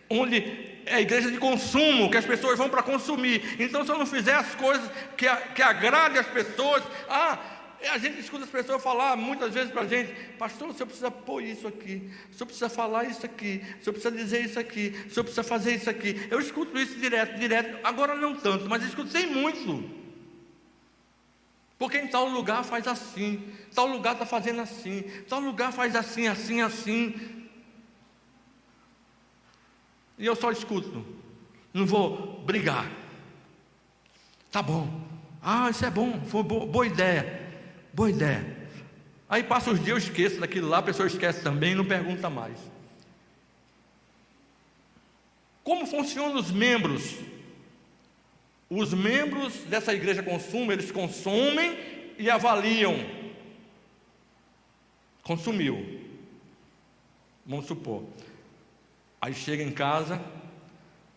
[SPEAKER 1] onde é a igreja de consumo, que as pessoas vão para consumir. Então, se eu não fizer as coisas que agradem as pessoas, a gente escuta as pessoas falar muitas vezes para a gente: pastor, o senhor precisa pôr isso aqui, o senhor precisa falar isso aqui, o senhor precisa dizer isso aqui, o senhor precisa fazer isso aqui. Eu escuto isso direto, agora não tanto, mas escutei muito. Porque em tal lugar faz assim, tal lugar está fazendo assim, tal lugar faz assim, assim, assim. E eu só escuto, não vou brigar. Tá bom, isso é bom, foi boa ideia. Boa ideia. Aí passa os dias, eu esqueço daquilo lá, a pessoa esquece também e não pergunta mais. Como funcionam os membros? Os membros dessa igreja consumo, eles consomem e avaliam. Consumiu. Vamos supor. Aí chega em casa,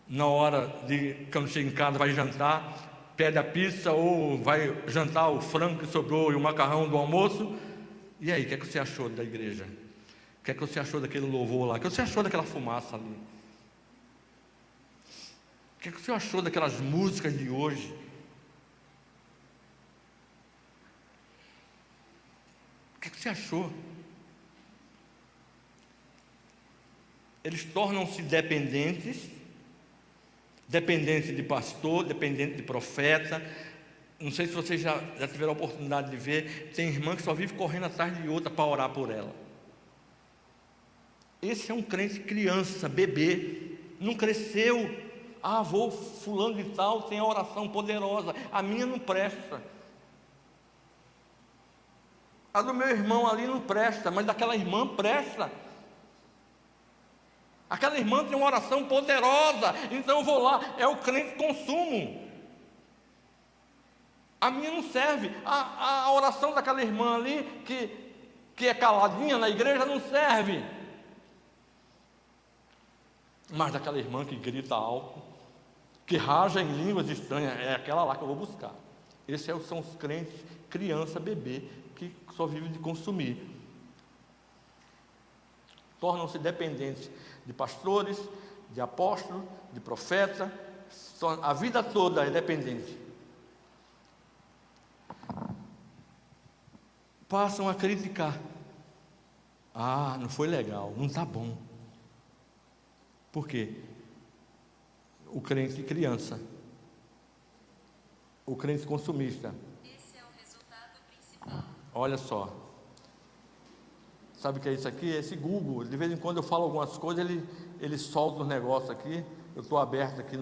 [SPEAKER 1] na hora de, quando chega em casa, vai jantar, pede a pizza ou vai jantar o frango que sobrou e o macarrão do almoço. E aí, o que você achou da igreja? O que você achou daquele louvor lá? O que você achou daquela fumaça ali? O que você achou daquelas músicas de hoje? O que você achou? Eles tornam-se dependentes de pastor, dependente de profeta. Não sei se vocês já tiveram a oportunidade de ver, tem irmã que só vive correndo atrás de outra para orar por ela. Esse é um crente criança, bebê, não cresceu. Vou fulano de tal, tem a oração poderosa, a minha não presta. A do meu irmão ali não presta, mas daquela irmã presta. Aquela irmã tem uma oração poderosa, então eu vou lá, é o crente consumo. A minha não serve, a oração daquela irmã ali, que é caladinha na igreja, não serve. Mas daquela irmã que grita alto, que raja em línguas estranhas, é aquela lá que eu vou buscar. Esses são os crentes, criança, bebê, que só vivem de consumir. Tornam-se dependentes de pastores, de apóstolos, de profeta, a vida toda é dependente. Passam a criticar. Não foi legal, não está bom. Por quê? O crente criança, o crente consumista.
[SPEAKER 2] Esse é o resultado principal.
[SPEAKER 1] Olha só. Sabe o que é isso aqui? Esse Google, de vez em quando eu falo algumas coisas, ele solta um negócio aqui. Eu estou aberto aqui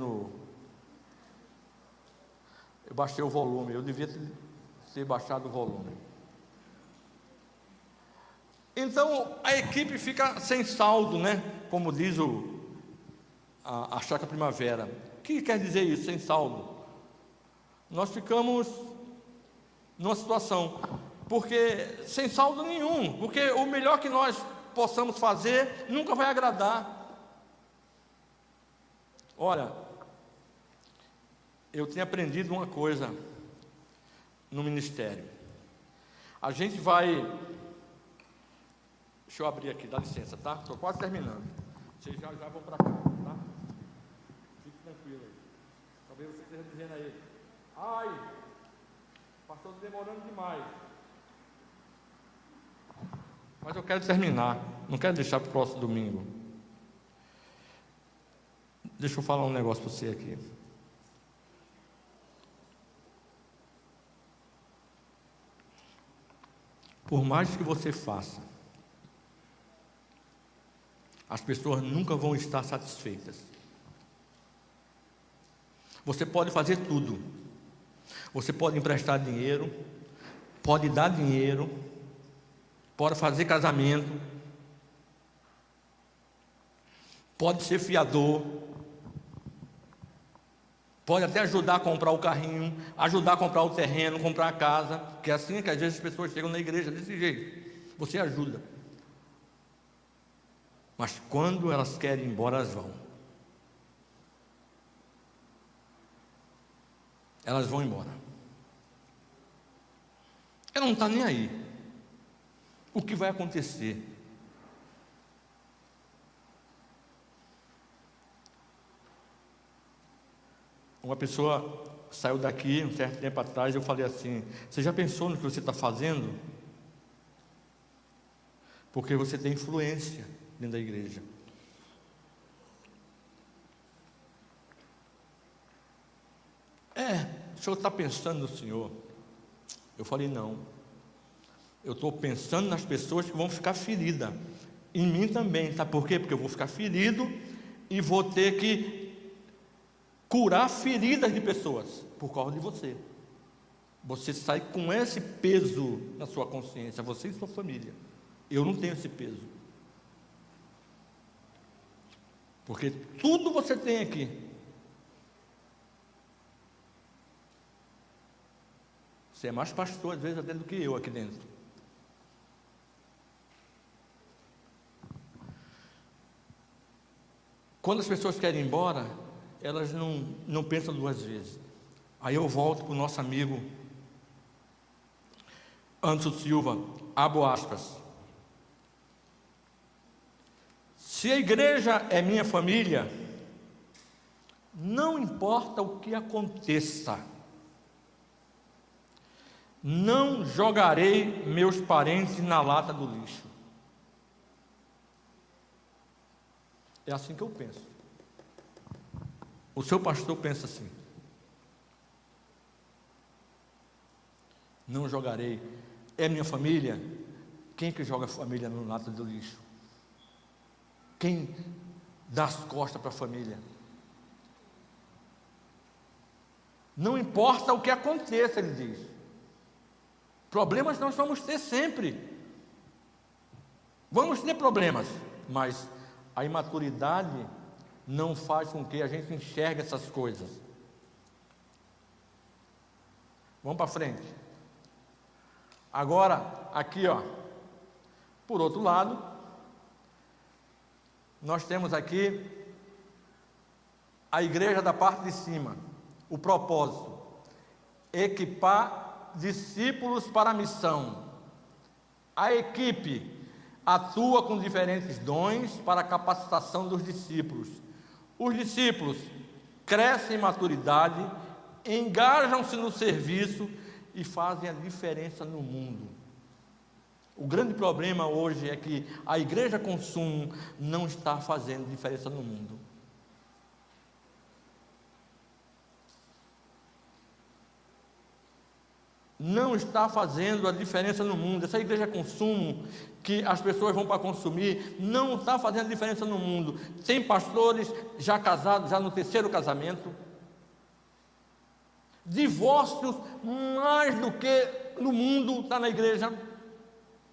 [SPEAKER 1] Eu baixei o volume, eu devia ter baixado o volume. Então, a equipe fica sem saldo, né? Como diz a Chácara Primavera. O que quer dizer isso, sem saldo? Nós ficamos numa situação, porque sem saldo nenhum, porque o melhor que nós possamos fazer nunca vai agradar. Olha, eu tenho aprendido uma coisa no ministério. A gente vai... Deixa eu abrir aqui, dá licença, tá? Estou quase terminando. Vocês já vão para cá, tá? Fique tranquilo aí. Talvez você esteja dizendo aí: ai, pastor, demorando demais. Mas eu quero terminar, não quero deixar para o próximo domingo. Deixa eu falar um negócio para você aqui. Por mais que você faça, as pessoas nunca vão estar satisfeitas. Você pode fazer tudo. Você pode emprestar dinheiro, pode dar dinheiro, pode fazer casamento, pode ser fiador, pode até ajudar a comprar o carrinho, ajudar a comprar o terreno, comprar a casa, que é assim que às vezes as pessoas chegam na igreja, desse jeito. Você ajuda. Mas quando elas querem ir embora, elas vão. Elas vão embora. Ela não está nem aí. O que vai acontecer? Uma pessoa saiu daqui um certo tempo atrás, eu falei assim: você já pensou no que você está fazendo? Porque você tem influência dentro da igreja. O senhor está pensando no senhor? Eu falei: não. Eu estou pensando nas pessoas que vão ficar feridas. Em mim também, sabe por quê? Porque eu vou ficar ferido e vou ter que curar feridas de pessoas por causa de você. Você sai com esse peso na sua consciência, você e sua família. Eu não tenho esse peso. Porque tudo você tem aqui. Você é mais pastor, às vezes, até do que eu aqui dentro. Quando as pessoas querem ir embora, elas não pensam duas vezes. Aí eu volto para o nosso amigo Anderson Silva, abro aspas. Se a igreja é minha família, não importa o que aconteça, não jogarei meus parentes na lata do lixo. É assim que eu penso. O seu pastor pensa assim: não jogarei. É minha família? Quem que joga a família na lata do lixo? Quem dá as costas para a família? Não importa o que aconteça, ele diz. Problemas nós vamos ter sempre. Vamos ter problemas, mas a imaturidade não faz com que a gente enxergue essas coisas. Vamos para frente. Agora, aqui, ó. Por outro lado, nós temos aqui a igreja da parte de cima. O propósito: equipar discípulos para a missão. A equipe atua com diferentes dons para a capacitação dos discípulos. Os discípulos crescem em maturidade, engajam-se no serviço e fazem a diferença no mundo. O grande problema hoje é que a igreja consumo não está fazendo diferença no mundo. Não está fazendo a diferença no mundo. Essa igreja consumo, que as pessoas vão para consumir, não está fazendo a diferença no mundo. Tem pastores já casados, já no terceiro casamento. divórcios mais do que no mundo, está na igreja.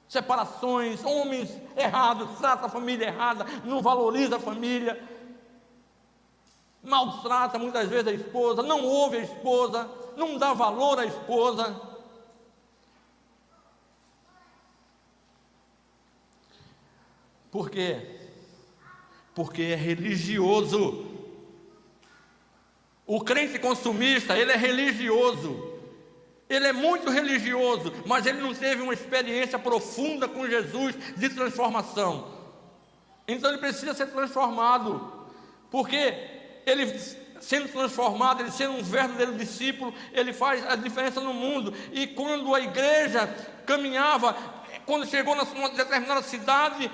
[SPEAKER 1] Separações, homens errados, trata a família errada, não valoriza a família, maltrata muitas vezes a esposa, não ouve a esposa, não dá valor à esposa. Por quê? Porque é religioso. O crente consumista, ele é religioso. Ele é muito religioso, mas ele não teve uma experiência profunda com Jesus de transformação. Então ele precisa ser transformado, porque ele sendo transformado, ele sendo um verdadeiro discípulo, ele faz a diferença no mundo. E quando a igreja caminhava, quando chegou numa determinada cidade,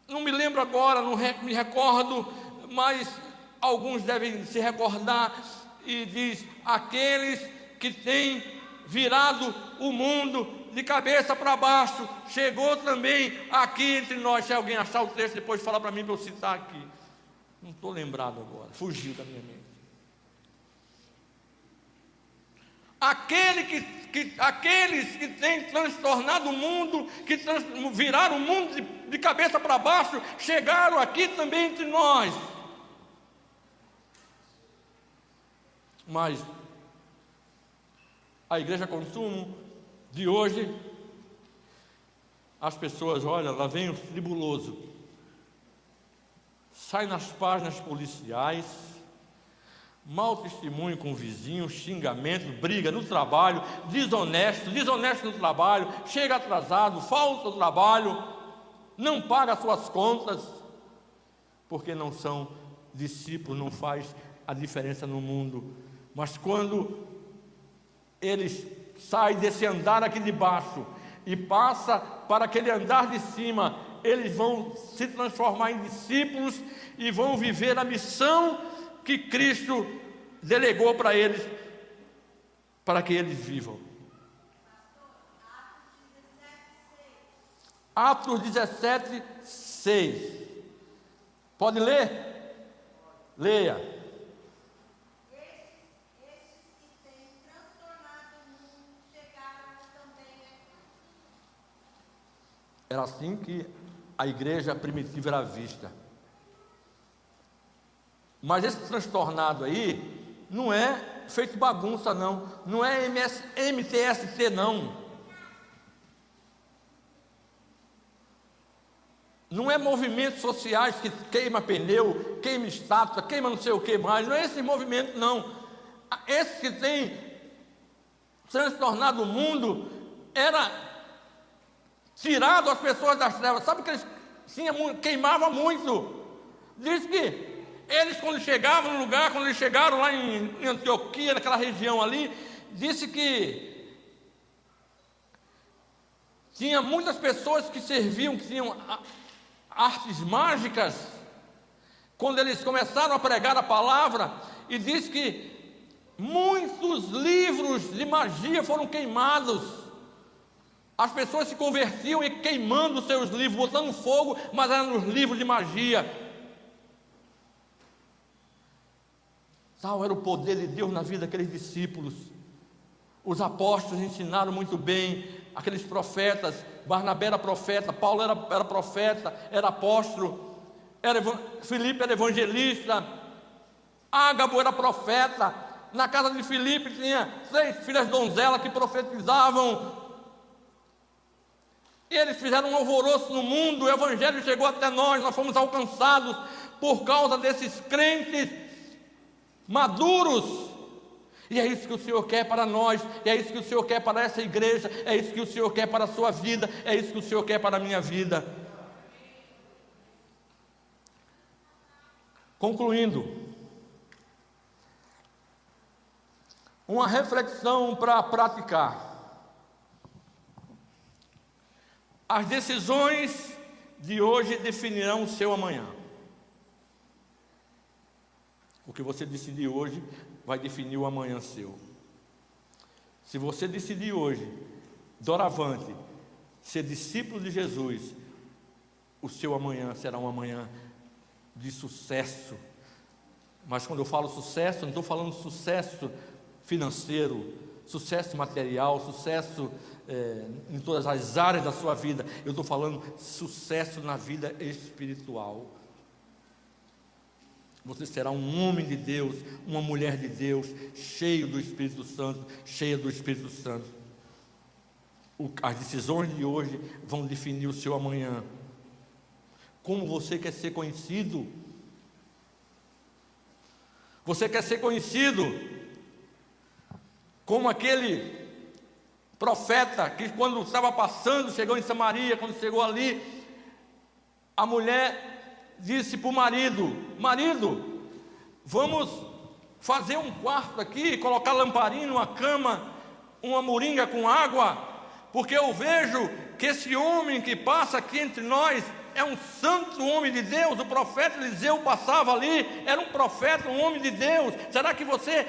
[SPEAKER 1] não me lembro agora, não me recordo, mas alguns devem se recordar, e diz: aqueles que têm virado o mundo de cabeça para baixo, chegou também aqui entre nós. Se alguém achar o texto, depois fala para mim, para eu citar aqui. Não estou lembrado agora, fugiu da minha mente. Aqueles que têm transtornado o mundo, que viraram o mundo de cabeça para baixo, chegaram aqui também entre nós. Mas a igreja consumo de hoje, as pessoas, olha, lá vem o tribuloso, sai nas páginas policiais, mau testemunho com o vizinho, xingamento, briga no trabalho, desonesto no trabalho, chega atrasado, falta o trabalho, não paga suas contas, porque não são discípulos, não faz a diferença no mundo. Mas quando eles saem desse andar aqui de baixo e passa para aquele andar de cima, eles vão se transformar em discípulos e vão viver a missão que Cristo delegou para eles, para que eles vivam. Atos 17, 6. Pode ler? Leia. Era assim que a igreja primitiva era vista. Mas esse transtornado aí não é feito bagunça, não. Não é MTST, não. Não é movimentos sociais que queima pneu, queima estátua, queima não sei o que mais. Não é esse movimento, não. Esse que tem transtornado o mundo era tirado as pessoas das trevas. Sabe que eles queimavam muito. Diz que eles, quando chegavam no lugar, quando eles chegaram lá em Antioquia, naquela região ali, disse que tinha muitas pessoas que serviam, que tinham artes mágicas. Quando eles começaram a pregar a palavra, e diz que muitos livros de magia foram queimados. As pessoas se convertiam e queimando seus livros, botando fogo, mas eram nos livros de magia. Tal era o poder de Deus na vida daqueles discípulos. Os apóstolos ensinaram muito bem, aqueles profetas. Barnabé era profeta, Paulo era profeta, era apóstolo, Filipe era evangelista, Ágabo era profeta. Na casa de Filipe tinha 3 filhas donzelas que profetizavam. E eles fizeram um alvoroço no mundo, o evangelho chegou até nós fomos alcançados por causa desses crentes maduros. E é isso que o Senhor quer para nós, é isso que o Senhor quer para essa igreja, é isso que o Senhor quer para a sua vida, é isso que o Senhor quer para a minha vida. Concluindo, uma reflexão para praticar. As decisões de hoje definirão o seu amanhã. O que você decidir hoje vai definir o amanhã seu. Se você decidir hoje, doravante, ser discípulo de Jesus, o seu amanhã será um amanhã de sucesso. Mas quando eu falo sucesso, não estou falando sucesso financeiro, sucesso material, sucesso em todas as áreas da sua vida. Eu estou falando sucesso na vida espiritual. Você será um homem de Deus, uma mulher de Deus, cheio do Espírito Santo, cheia do Espírito Santo. As decisões de hoje vão definir o seu amanhã. Como você quer ser conhecido? Você quer ser conhecido como aquele profeta que, quando estava passando, chegou em Samaria, quando chegou ali, a mulher disse para o marido: marido, vamos fazer um quarto aqui, colocar lamparina, uma cama, uma moringa com água, porque eu vejo que esse homem que passa aqui entre nós é um santo homem de Deus. O profeta Eliseu passava ali, era um profeta, um homem de Deus. Será que você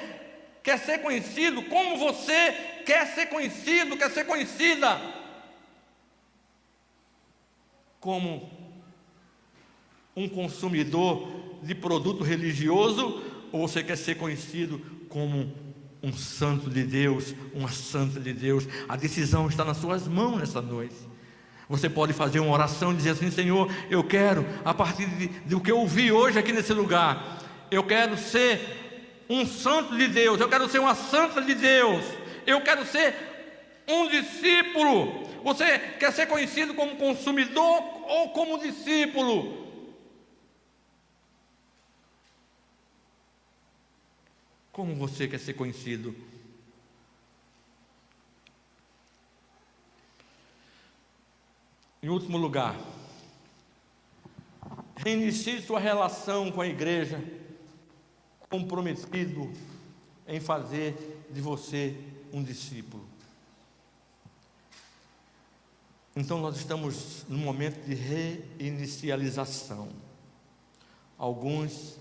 [SPEAKER 1] quer ser conhecido? Como você quer ser conhecido, quer ser conhecida? Como um consumidor de produto religioso, ou você quer ser conhecido como um santo de Deus, uma santa de Deus? A decisão está nas suas mãos nessa noite. Você pode fazer uma oração e dizer assim: Senhor, eu quero, a partir do que eu ouvi hoje aqui nesse lugar, eu quero ser um santo de Deus, eu quero ser uma santa de Deus, eu quero ser um discípulo. Você quer ser conhecido como consumidor ou como discípulo? Como você quer ser conhecido? Em último lugar, reinicie sua relação com a igreja, comprometido em fazer de você um discípulo. Então nós estamos num momento de reinicialização. Alguns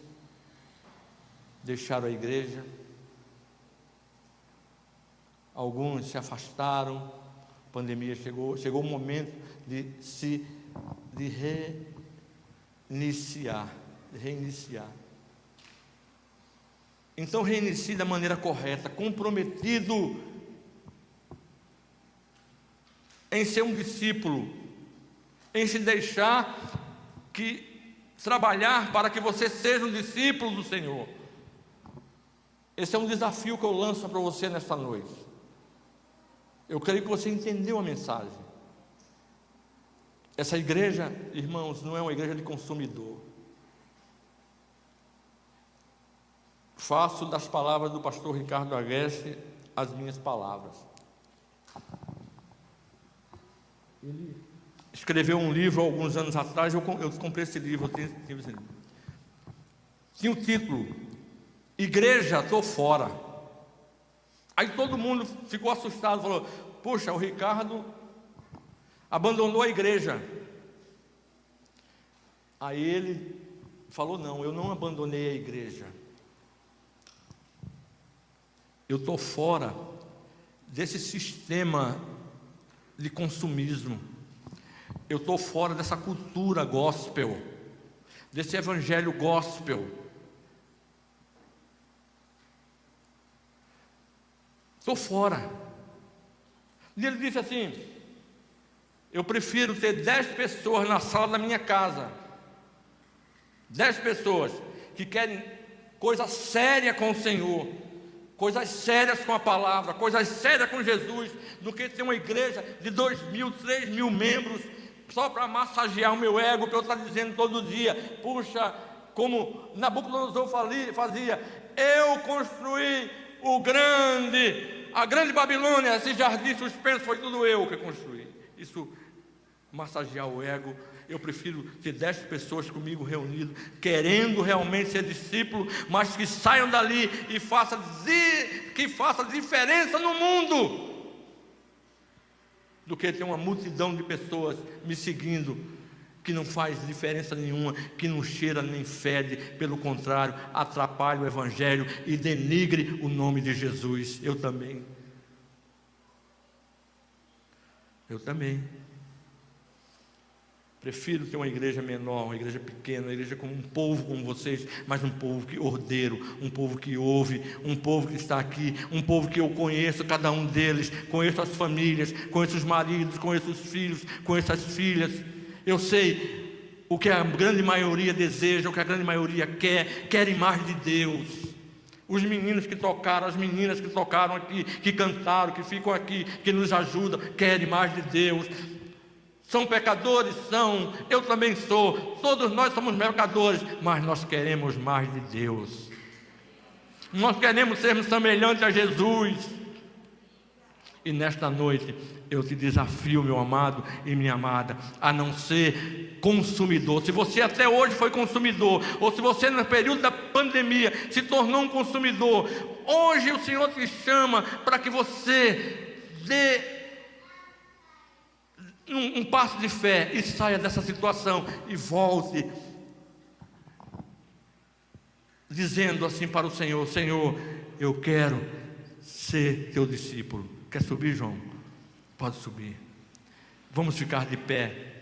[SPEAKER 1] deixaram a igreja, alguns se afastaram, a pandemia chegou o momento de reiniciar. Então reinicie da maneira correta, comprometido em ser um discípulo, em se deixar trabalhar para que você seja um discípulo do Senhor. Esse é um desafio que eu lanço para você nesta noite. Eu creio que você entendeu a mensagem. Essa igreja, irmãos, não é uma igreja de consumidor. Faço das palavras do pastor Ricardo Agreste as minhas palavras. Ele escreveu um livro alguns anos atrás, eu comprei esse livro, tinha o título: Igreja, estou fora. Aí todo mundo ficou assustado, falou: puxa, o Ricardo abandonou a igreja. Aí ele falou: não, eu não abandonei a igreja. Eu estou fora desse sistema de consumismo. Eu estou fora dessa cultura gospel, desse evangelho gospel. Estou fora. E ele disse assim: eu prefiro ter 10 pessoas na sala da minha casa, 10 pessoas que querem coisa séria com o Senhor, coisas sérias com a palavra, coisas sérias com Jesus, do que ter uma igreja de 2.000, 3.000 membros, só para massagear o meu ego, para eu estar dizendo todo dia: puxa, como Nabucodonosor fazia, eu construí a grande Babilônia, esse jardim suspenso foi tudo eu que construí. Isso, massagear o ego. Eu prefiro ter 10 pessoas comigo reunidas, querendo realmente ser discípulo, mas que saiam dali e que faça diferença no mundo, do que ter uma multidão de pessoas me seguindo, que não faz diferença nenhuma, que não cheira nem fede, pelo contrário, atrapalha o evangelho e denigre o nome de Jesus. Eu também. Prefiro ter uma igreja menor, uma igreja pequena, uma igreja com um povo como vocês, mas um povo que ordeiro, um povo que ouve, um povo que está aqui, um povo que eu conheço cada um deles, conheço as famílias, conheço os maridos, conheço os filhos, conheço as filhas. Eu sei o que a grande maioria deseja, o que a grande maioria querem mais de Deus. Os meninos que tocaram, as meninas que tocaram aqui, que cantaram, que ficam aqui, que nos ajudam, querem mais de Deus. São pecadores? São, eu também sou, todos nós somos pecadores, mas nós queremos mais de Deus. Nós queremos sermos semelhantes a Jesus. E nesta noite eu te desafio, meu amado e minha amada, a não ser consumidor. Se você até hoje foi consumidor, ou se você no período da pandemia se tornou um consumidor, hoje o Senhor te chama para que você dê um passo de fé e saia dessa situação e volte dizendo assim para o Senhor: Senhor, eu quero ser teu discípulo. Quer subir, João? Pode subir. Vamos ficar de pé.